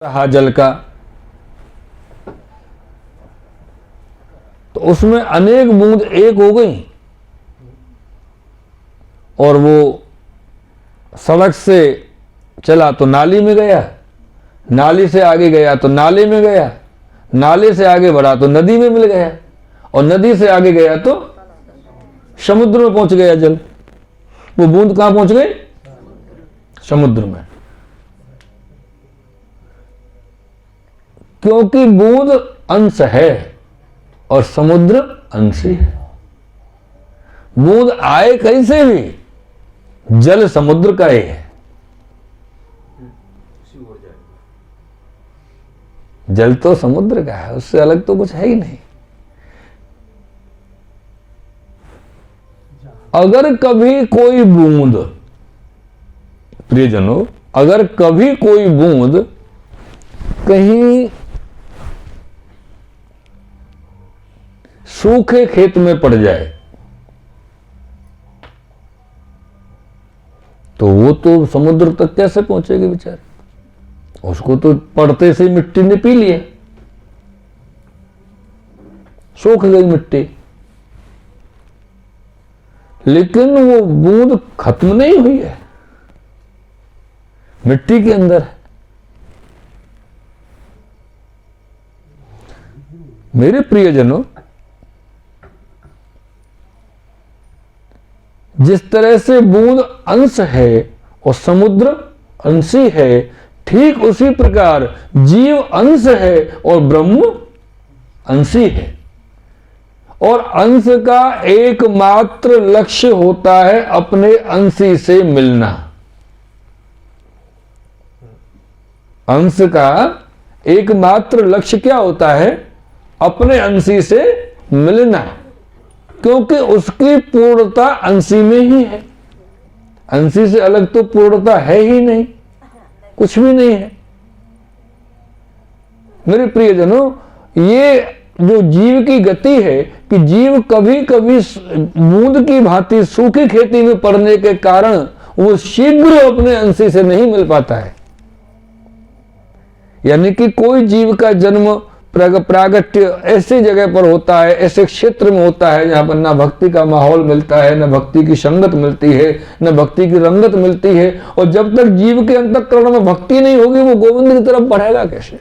रहा जल का, तो उसमें अनेक बूंद एक हो गई और वो सड़क से चला तो नाली में गया, नाली से आगे गया तो नाले में गया, नाले से आगे बढ़ा तो नदी में मिल गया और नदी से आगे गया तो समुद्र में पहुंच गया जल। वो बूंद कहां पहुंच गई? समुद्र में। क्योंकि बूंद अंश है और समुद्र अंशी है। बूंद आए कहीं से भी, जल समुद्र का ही है। जल तो समुद्र का है, उससे अलग तो कुछ है ही नहीं। अगर कभी कोई बूंद, प्रियजनों, अगर कभी कोई बूंद कहीं सूखे खेत में पड़ जाए तो वो तो समुद्र तक कैसे पहुंचेगी बेचारे? उसको तो पड़ते से मिट्टी ने पी लिया, सूख गई मिट्टी। लेकिन वो बूंद खत्म नहीं हुई है, मिट्टी के अंदर है। मेरे प्रियजनों, जिस तरह से बूंद अंश है और समुद्र अंशी है, ठीक उसी प्रकार जीव अंश है और ब्रह्म अंशी है। और अंश का एकमात्र लक्ष्य होता है अपने अंशी से मिलना। अंश का एकमात्र लक्ष्य क्या होता है? अपने अंशी से मिलना, क्योंकि उसकी पूर्णता अंशी में ही है। अंशी से अलग तो पूर्णता है ही नहीं, कुछ भी नहीं है। मेरे प्रियजनों, ये जो जीव की गति है कि जीव कभी कभी बूंद की भांति सूखी खेती में पड़ने के कारण वो शीघ्र अपने अंशी से नहीं मिल पाता है। यानी कि कोई जीव का जन्म प्रागट्य ऐसी जगह पर होता है, ऐसे क्षेत्र में होता है जहां पर ना भक्ति का माहौल मिलता है, न भक्ति की संगत मिलती है, न भक्ति की रंगत मिलती है। और जब तक जीव के अंतःकरण में भक्ति नहीं होगी, वो गोविंद की तरफ बढ़ेगा कैसे?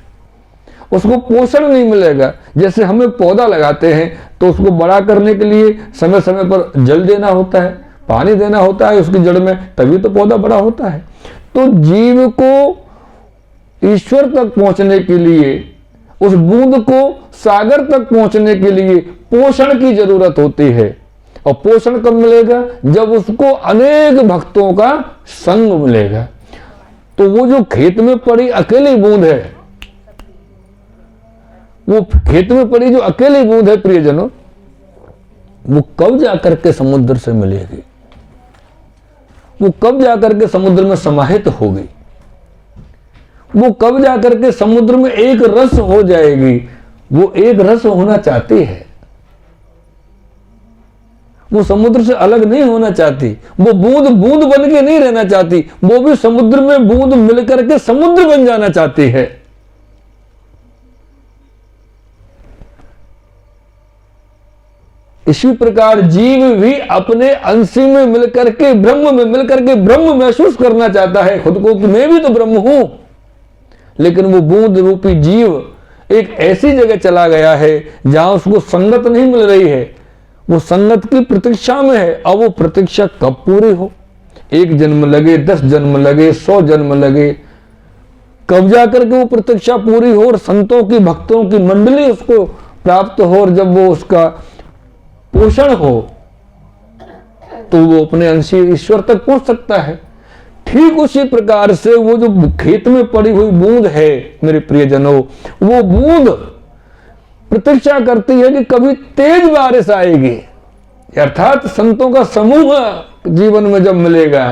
उसको पोषण नहीं मिलेगा। जैसे हमें पौधा लगाते हैं तो उसको बड़ा करने के लिए समय समय पर जल देना होता है, पानी देना होता है उसकी जड़ में, तभी तो पौधा बड़ा होता है। तो जीव को ईश्वर तक पहुंचने के लिए, उस बूंद को सागर तक पहुंचने के लिए पोषण की जरूरत होती है। और पोषण कब मिलेगा? जब उसको अनेक भक्तों का संग मिलेगा। तो वो जो खेत में पड़ी अकेली बूंद है, वो खेत में पड़ी जो अकेली बूंद है प्रियजनों, वो कब जाकर के समुद्र से मिलेगी? वो कब जाकर के समुद्र में समाहित होगी? वो कब जाकर के समुद्र में एक रस हो जाएगी? वो एक रस होना चाहती है, वो समुद्र से अलग नहीं होना चाहती। वो बूंद बूंद बन के नहीं रहना चाहती, वो भी समुद्र में बूंद मिलकर के समुद्र बन जाना चाहती है। इसी प्रकार जीव भी अपने अंशी में मिलकर के, ब्रह्म में मिलकर के ब्रह्म महसूस करना चाहता है खुद को कि मैं भी तो ब्रह्म हूं। लेकिन वो बूंद रूपी जीव एक ऐसी जगह चला गया है जहां उसको संगत नहीं मिल रही है, वो संगत की प्रतीक्षा में है। अब वो प्रतीक्षा कब पूरी हो? 1 जन्म लगे, 10 जन्म लगे, 100 जन्म लगे, कब जाकर के वो प्रतीक्षा पूरी हो और संतों की, भक्तों की मंडली उसको प्राप्त हो और जब वो उसका पोषण हो तो वो अपने अंशी ईश्वर तक पहुंच सकता है। ठीक उसी प्रकार से वो जो खेत में पड़ी हुई बूंद है मेरे प्रियजनों, वो बूंद प्रतीक्षा करती है कि कभी तेज बारिश आएगी। अर्थात संतों का समूह जीवन में जब मिलेगा,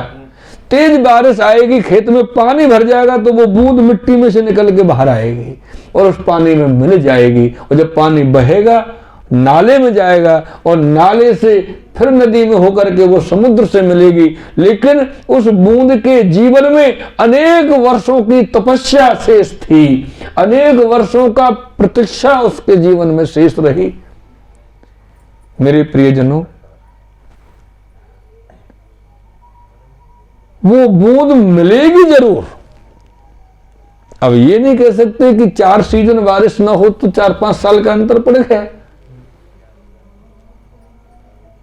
तेज बारिश आएगी, खेत में पानी भर जाएगा, तो वो बूंद मिट्टी में से निकल के बाहर आएगी और उस पानी में मिल जाएगी। और जब पानी बहेगा नाले में जाएगा और नाले से फिर नदी में होकर के वो समुद्र से मिलेगी। लेकिन उस बूंद के जीवन में अनेक वर्षों की तपस्या शेष थी, अनेक वर्षों का प्रतीक्षा उसके जीवन में शेष रही। मेरे प्रियजनों, वो बूंद मिलेगी जरूर। अब ये नहीं कह सकते कि 4 सीजन बारिश ना हो तो 4-5 साल का अंतर पड़ गया,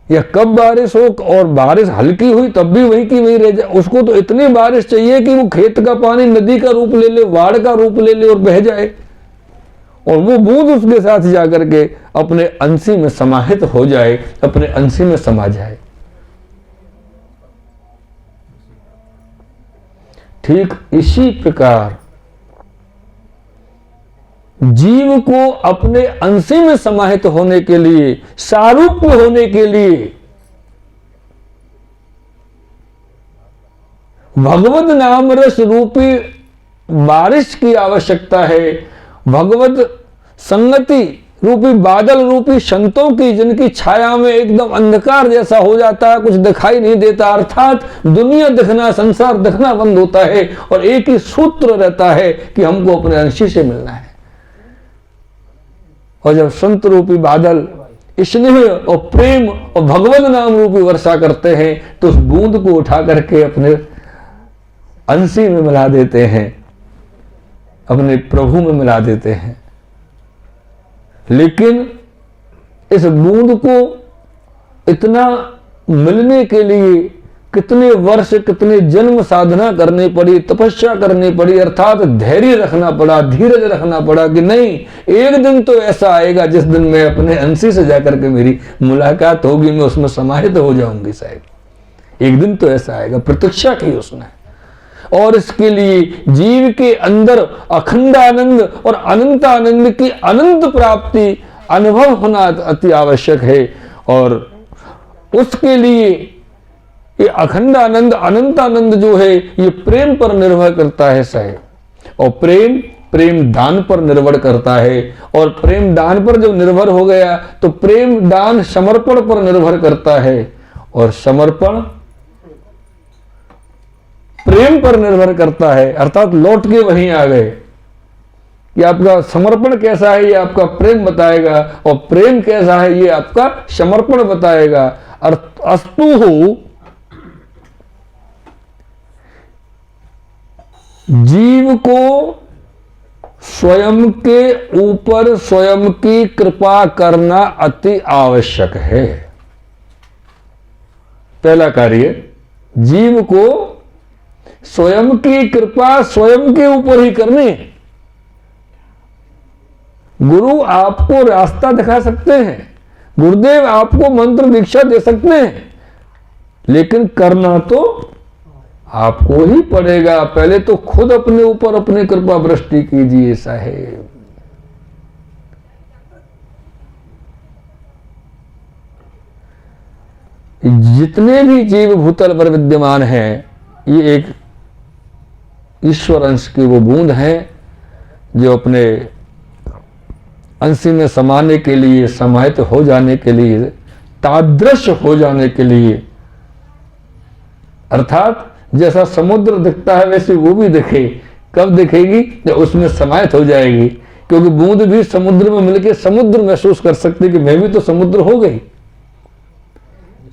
या कब बारिश हो और बारिश हल्की हुई तब भी वही की वही रह जाए। उसको तो इतनी बारिश चाहिए कि वो खेत का पानी नदी का रूप ले ले, बाढ़ का रूप ले ले और बह जाए, और वो बूंद उसके साथ जाकर के अपने अंशी में समाहित हो जाए, अपने अंशी में समा जाए। ठीक इसी प्रकार जीव को अपने अंशी में समाहित होने के लिए, सारूप्य होने के लिए भगवत नाम रस रूपी बारिश की आवश्यकता है। भगवत संगति रूपी बादल रूपी संतों की, जिनकी छाया में एकदम अंधकार जैसा हो जाता है, कुछ दिखाई नहीं देता, अर्थात दुनिया दिखना, संसार दिखना बंद होता है और एक ही सूत्र रहता है कि हमको अपने अंशी से मिलना है। और जब संत रूपी बादल स्नेह और प्रेम और भगवत नाम रूपी वर्षा करते हैं तो उस बूंद को उठा करके अपने अंशी में मिला देते हैं, अपने प्रभु में मिला देते हैं। लेकिन इस बूंद को इतना मिलने के लिए कितने वर्ष, कितने जन्म साधना करनी पड़ी, तपस्या करनी पड़ी, अर्थात धैर्य रखना पड़ा, धीरज रखना पड़ा कि नहीं, एक दिन तो ऐसा आएगा जिस दिन मैं अपने अंशी से जाकर के मेरी मुलाकात होगी, मैं उसमें समाहित हो जाऊंगी। शायद एक दिन तो ऐसा आएगा, प्रतीक्षा की उसने। और इसके लिए जीव के अंदर अखंड आनंद और अनंत आनंद की अनंत प्राप्ति अनुभव होना अति आवश्यक है। और उसके लिए ये अखंड आनंद, अनंत आनंद जो है ये प्रेम पर निर्भर करता है साहेब, और प्रेम दान पर निर्भर करता है। और प्रेम दान पर जब निर्भर हो गया तो प्रेम दान समर्पण पर निर्भर करता है, और समर्पण प्रेम पर निर्भर करता है। अर्थात लौट के वहीं आ गए कि आपका समर्पण कैसा है ये आपका प्रेम बताएगा, और प्रेम कैसा है ये आपका समर्पण बताएगा। अस्तु हो जीव को स्वयं के ऊपर स्वयं की कृपा करना अति आवश्यक है। पहला कार्य, जीव को स्वयं की कृपा स्वयं के ऊपर ही करनी है। गुरु आपको रास्ता दिखा सकते हैं, गुरुदेव आपको मंत्र दीक्षा दे सकते हैं, लेकिन करना तो आपको ही पड़ेगा। पहले तो खुद अपने ऊपर अपनी कृपा वृष्टि कीजिए साहेब। जितने भी जीव भूतल पर विद्यमान हैं ये एक ईश्वर अंश की वो बूंद है जो अपने अंशी में समाने के लिए, समाहित हो जाने के लिए, तादृश हो जाने के लिए, अर्थात जैसा समुद्र दिखता है वैसे वो भी दिखे। कब दिखेगी? जब उसमें समाहित हो जाएगी, क्योंकि बूंद भी समुद्र में मिलकर समुद्र महसूस कर सकती कि मैं भी तो समुद्र हो गई।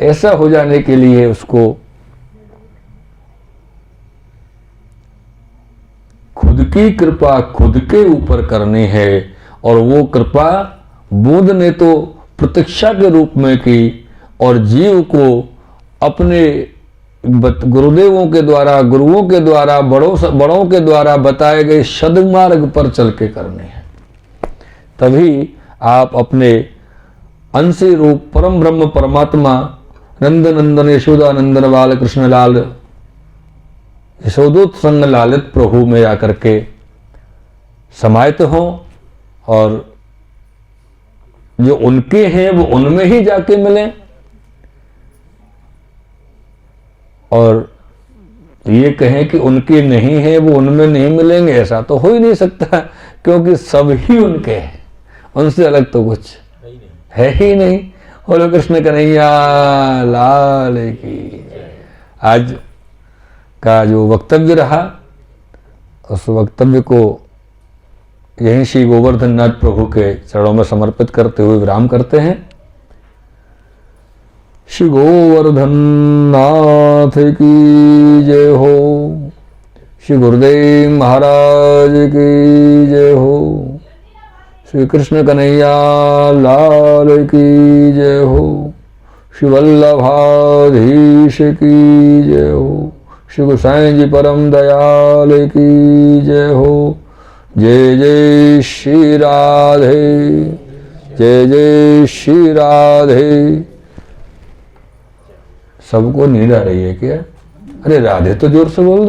ऐसा हो जाने के लिए उसको खुद की कृपा खुद के ऊपर करनी है। और वो कृपा बूंद ने तो प्रतीक्षा के रूप में की, और जीव को अपने गुरुदेवों के द्वारा, गुरुओं के द्वारा, बड़ों के द्वारा बताए गए सद्मार्ग पर चल के करने हैं। तभी आप अपने अंशी रूप परम ब्रह्म परमात्मा नंद नंदन यशोदानंदन बाल कृष्ण लाल यशोदोत्संग लालित प्रभु में आकर के समाहित हों, और जो उनके हैं वो उनमें ही जाके मिलें। और ये कहें कि उनके नहीं है वो उनमें नहीं मिलेंगे, ऐसा तो हो ही नहीं सकता, क्योंकि सब ही उनके हैं, उनसे अलग तो कुछ है ही नहीं। बोलो कृष्ण कन्हैया लाल की। आज का जो वक्तव्य रहा उस वक्तव्य को यहीं श्री गोवर्धन नाथ प्रभु के चरणों में समर्पित करते हुए विराम करते हैं। श्री गोवर्धन नाथ की जय हो। श्री गुरुदेव महाराज की जय हो। श्री कृष्ण कन्हैया लाल की जय हो। श्री वल्लभाधीश की जय हो। श्री गोसाई जी परम दयाल की जय हो। जय जय श्री राधे, जय जय श्री राधे। सबको नींद आ रही है क्या? अरे राधे तो जोर से बोल दो।